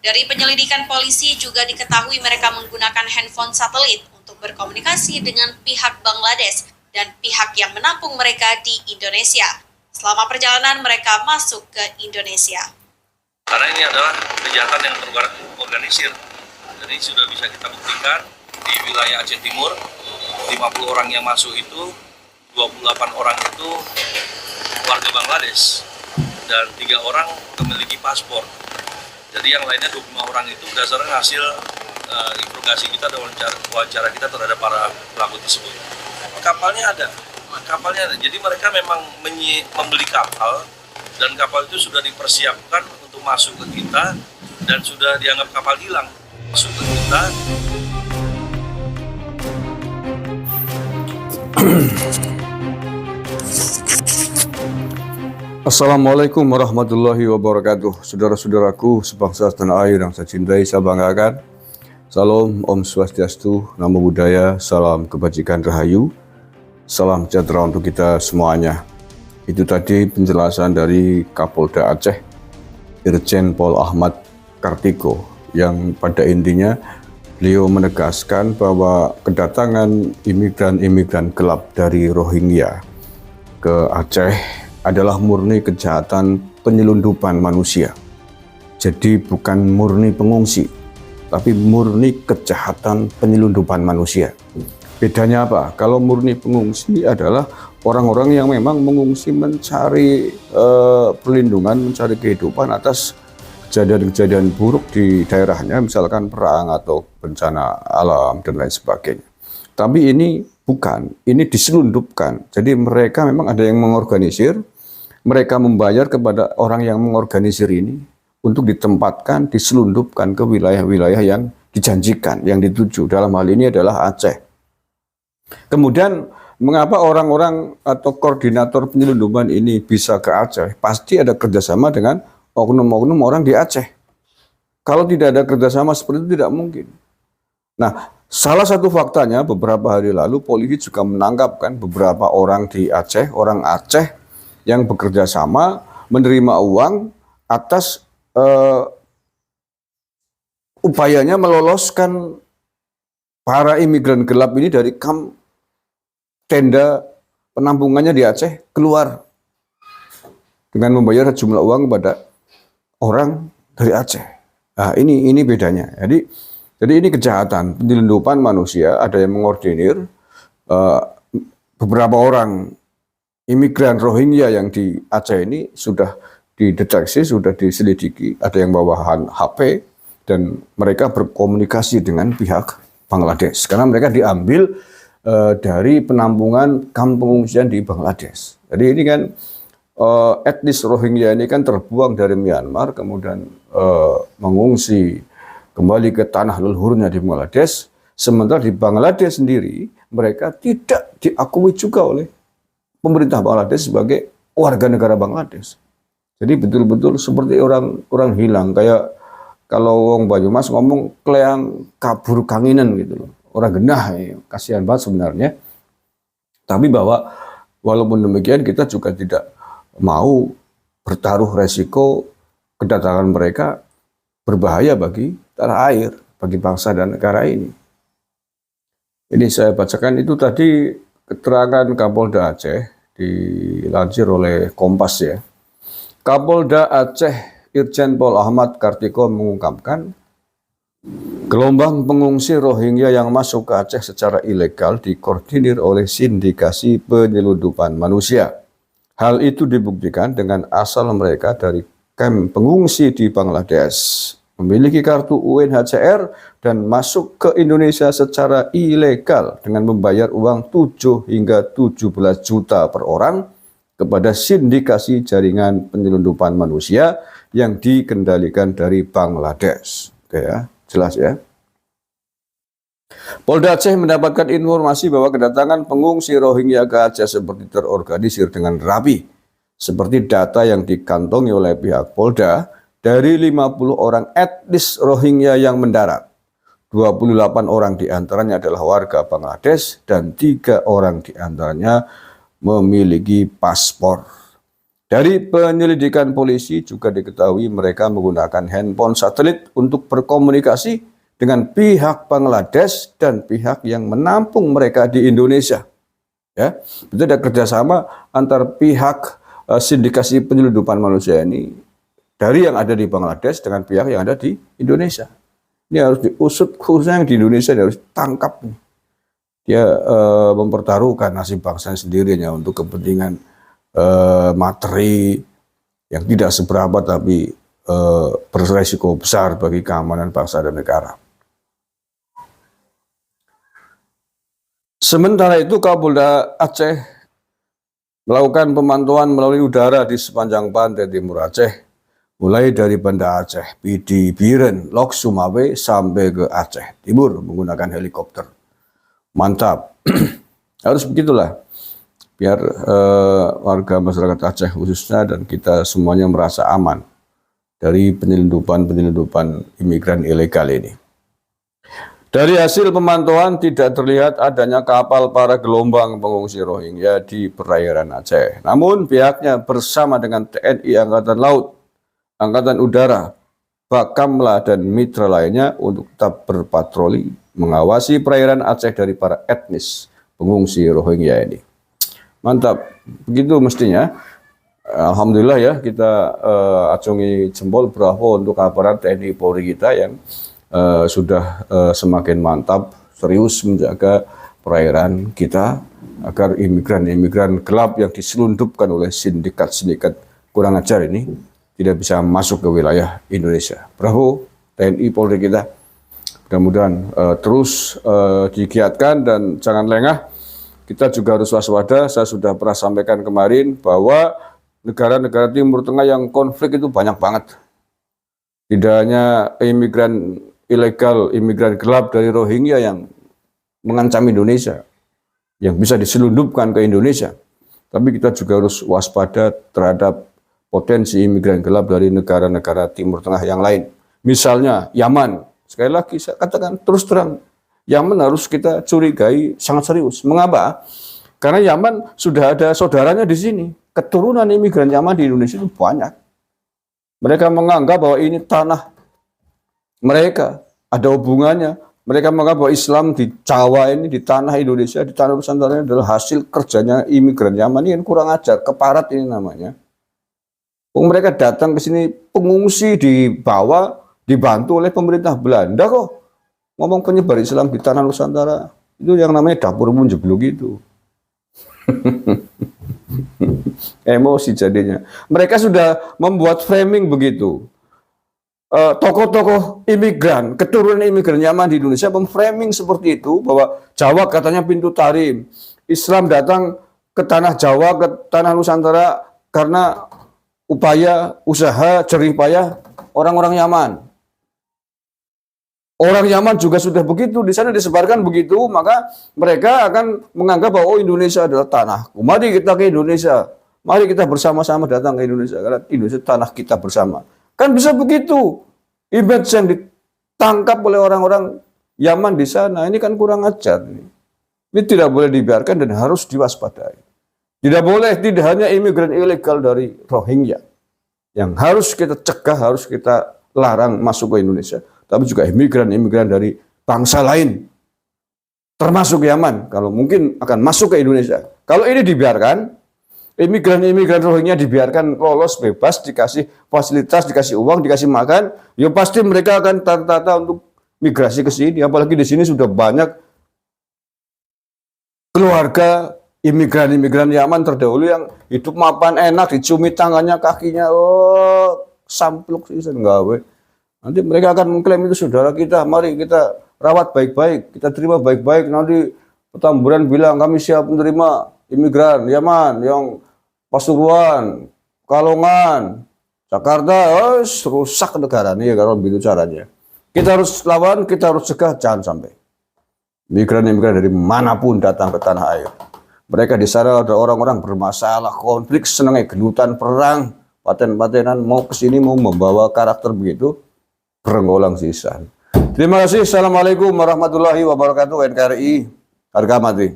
Dari penyelidikan polisi juga diketahui mereka menggunakan handphone satelit untuk berkomunikasi dengan pihak Bangladesh dan pihak yang menampung mereka di Indonesia selama perjalanan mereka masuk ke Indonesia. Karena ini adalah kejahatan yang terorganisir, jadi sudah bisa kita buktikan di wilayah Aceh Timur, 50 orang yang masuk itu, 28 orang itu warga Bangladesh dan 3 orang memiliki paspor. Jadi yang lainnya 25 orang itu berdasarkan hasil interogasi kita dan wawancara kita terhadap para pelaku tersebut. Kapalnya ada. Jadi mereka memang membeli kapal dan kapal itu sudah dipersiapkan untuk masuk ke kita dan sudah dianggap kapal hilang masuk ke kita. Assalamualaikum warahmatullahi wabarakatuh. Saudara-saudaraku sebangsa tanah air yang saya cintai, saya banggakan. Salam, Om Swastiastu, Namo Buddhaya, salam kebajikan rahayu, salam sejahtera untuk kita semuanya. Itu tadi penjelasan dari Kapolda Aceh, Irjen Pol Ahmad Kartiko, yang pada intinya beliau menegaskan bahwa kedatangan imigran-imigran gelap dari Rohingya ke Aceh adalah murni kejahatan penyelundupan manusia. Jadi bukan murni pengungsi, tapi murni kejahatan penyelundupan manusia. Bedanya apa? Kalau murni pengungsi adalah orang-orang yang memang mengungsi mencari perlindungan, mencari kehidupan atas kejadian-kejadian buruk di daerahnya, misalkan perang atau bencana alam dan lain sebagainya. Tapi ini bukan, ini diselundupkan. Jadi mereka memang ada yang mengorganisir, mereka membayar kepada orang yang mengorganisir ini untuk ditempatkan, diselundupkan ke wilayah-wilayah yang dijanjikan, yang dituju. Dalam hal ini adalah Aceh. Kemudian mengapa orang-orang atau koordinator penyelundupan ini bisa ke Aceh? Pasti ada kerjasama dengan oknum-oknum orang di Aceh. Kalau tidak ada kerjasama seperti itu tidak mungkin. Nah, salah satu faktanya beberapa hari lalu polisi juga menangkap beberapa orang di Aceh, orang Aceh yang bekerja sama menerima uang atas upayanya meloloskan para imigran gelap ini dari kamp tenda penampungannya di Aceh keluar dengan membayar jumlah uang kepada orang dari Aceh. Nah, ini bedanya. Jadi ini kejahatan penyelundupan manusia, ada yang mengordinir beberapa orang imigran Rohingya yang di Aceh ini sudah dideteksi, sudah diselidiki, ada yang bawahan HP dan mereka berkomunikasi dengan pihak Bangladesh karena mereka diambil dari penampungan kamp pengungsian di Bangladesh. Jadi ini kan etnis Rohingya ini kan terbuang dari Myanmar kemudian mengungsi kembali ke tanah leluhurnya di Bangladesh, sementara di Bangladesh sendiri mereka tidak diakui juga oleh pemerintah Bangladesh sebagai warga negara Bangladesh. Jadi betul-betul seperti orang hilang, kayak kalau wong Banyumas ngomong kleang kabur kanginan gitu loh. Orang genah, kasihan banget sebenarnya. Tapi bahwa walaupun demikian kita juga tidak mau bertaruh resiko kedatangan mereka berbahaya bagi tanah air, bagi bangsa dan negara ini. Ini saya bacakan itu tadi keterangan Kapolda Aceh dilansir oleh Kompas ya. Kapolda Aceh Irjen Pol Ahmad Kartiko mengungkapkan gelombang pengungsi Rohingya yang masuk ke Aceh secara ilegal dikoordinir oleh sindikasi penyelundupan manusia. Hal itu dibuktikan dengan asal mereka dari kamp pengungsi di Bangladesh, memiliki kartu UNHCR dan masuk ke Indonesia secara ilegal dengan membayar uang 7 hingga 17 juta per orang kepada sindikasi jaringan penyelundupan manusia yang dikendalikan dari Bangladesh. Oke ya, jelas ya. Polda Aceh mendapatkan informasi bahwa kedatangan pengungsi Rohingya ke Aceh seperti terorganisir dengan rapi. Seperti data yang dikantongi oleh pihak Polda, dari 50 orang etnis Rohingya yang mendarat, 28 orang diantaranya adalah warga Bangladesh dan 3 orang diantaranya memiliki paspor. Dari penyelidikan polisi juga diketahui mereka menggunakan handphone satelit untuk berkomunikasi dengan pihak Bangladesh dan pihak yang menampung mereka di Indonesia. Ya, itu ada kerjasama antar pihak sindikasi penyelundupan manusia ini dari yang ada di Bangladesh dengan pihak yang ada di Indonesia. Ini harus diusut, khususnya yang di Indonesia harus tangkap. Dia mempertaruhkan nasib bangsanya sendirinya untuk kepentingan materi yang tidak seberapa tapi beresiko besar bagi keamanan bangsa dan negara. Sementara itu Kapolda Aceh melakukan pemantauan melalui udara di sepanjang pantai timur Aceh, mulai dari Banda Aceh, Pidi, Biren, Lok Sumawe sampai ke Aceh Timur menggunakan helikopter. Mantap, harus begitulah, biar warga masyarakat Aceh khususnya dan kita semuanya merasa aman dari penyelundupan imigran ilegal ini. Dari hasil pemantauan tidak terlihat adanya kapal para gelombang pengungsi Rohingya di perairan Aceh. Namun pihaknya bersama dengan TNI Angkatan Laut, Angkatan Udara, Bakamla dan mitra lainnya untuk tetap berpatroli mengawasi perairan Aceh dari para etnis pengungsi Rohingya ini. Mantap, begitu mestinya. Alhamdulillah ya, kita acungi jempol bravo untuk aparat TNI Polri kita yang sudah semakin mantap, serius menjaga perairan kita agar imigran-imigran gelap yang diselundupkan oleh sindikat-sindikat kurang ajar ini tidak bisa masuk ke wilayah Indonesia. Bravo TNI Polri kita. Mudah-mudahan terus digiatkan dan jangan lengah. Kita juga harus waspada. Saya sudah pernah sampaikan kemarin bahwa negara-negara Timur Tengah yang konflik itu banyak banget. Tidak hanya imigran ilegal, imigran gelap dari Rohingya yang mengancam Indonesia, yang bisa diselundupkan ke Indonesia. Tapi kita juga harus waspada terhadap potensi imigran gelap dari negara-negara Timur Tengah yang lain. Misalnya Yaman. Sekali lagi saya katakan terus terang, Yaman harus kita curigai sangat serius. Mengapa? Karena Yaman sudah ada saudaranya di sini. Keturunan imigran Yaman di Indonesia itu banyak. Mereka menganggap bahwa ini tanah mereka, ada hubungannya. Mereka menganggap bahwa Islam di Jawa ini, di tanah Indonesia, di tanah Nusantara ini adalah hasil kerjanya imigran Yaman. Ini kan kurang ajar, keparat ini namanya. Mereka datang ke sini pengungsi dibawa, dibantu oleh pemerintah Belanda kok. Ngomong penyebar Islam di tanah Nusantara. Itu yang namanya dapur munjebluk itu. Emosi jadinya. Mereka sudah membuat framing begitu. Tokoh-tokoh imigran, keturunan imigran Yaman di Indonesia memframing seperti itu, bahwa Jawa katanya pintu tarim. Islam datang ke tanah Jawa, ke tanah Nusantara karena upaya, usaha, jerih payah orang-orang Yaman. Orang Yaman juga sudah begitu, di sana disebarkan begitu, maka mereka akan menganggap bahwa Indonesia adalah tanahku. Mari kita ke Indonesia, mari kita bersama-sama datang ke Indonesia, karena Indonesia tanah kita bersama. Kan bisa begitu. Image yang ditangkap oleh orang-orang Yaman di sana, ini kan kurang ajar. Ini tidak boleh dibiarkan dan harus diwaspadai. Tidak boleh, tidak hanya imigran ilegal dari Rohingya yang harus kita cegah, harus kita larang masuk ke Indonesia, tapi juga imigran-imigran dari bangsa lain, termasuk Yaman, kalau mungkin akan masuk ke Indonesia. Kalau ini dibiarkan, imigran-imigran Rohingya dibiarkan lolos bebas, dikasih fasilitas, dikasih uang, dikasih makan, ya pasti mereka akan tata-tata untuk migrasi ke sini. Apalagi di sini sudah banyak keluarga imigran-imigran Yaman terdahulu yang hidup mapan enak, dicumi tangannya, kakinya, oh sampluk sih nggawe. Nanti mereka akan mengklaim itu saudara kita, mari kita rawat baik-baik, kita terima baik-baik. Nanti Petamburan bilang kami siap menerima imigran Yaman yang Pasuruan, Kalongan, Jakarta, rusak negara ini ya kalau begitu caranya. Kita harus lawan, kita harus cegah, jangan sampai imigran-imigran dari manapun datang ke tanah air. Mereka di sana ada orang-orang bermasalah, konflik, senangnya gelutan, perang, paten-patenan, mau ke sini mau membawa karakter begitu, berenggolang sisan. Terima kasih. Assalamualaikum warahmatullahi wabarakatuh. NKRI harga mati.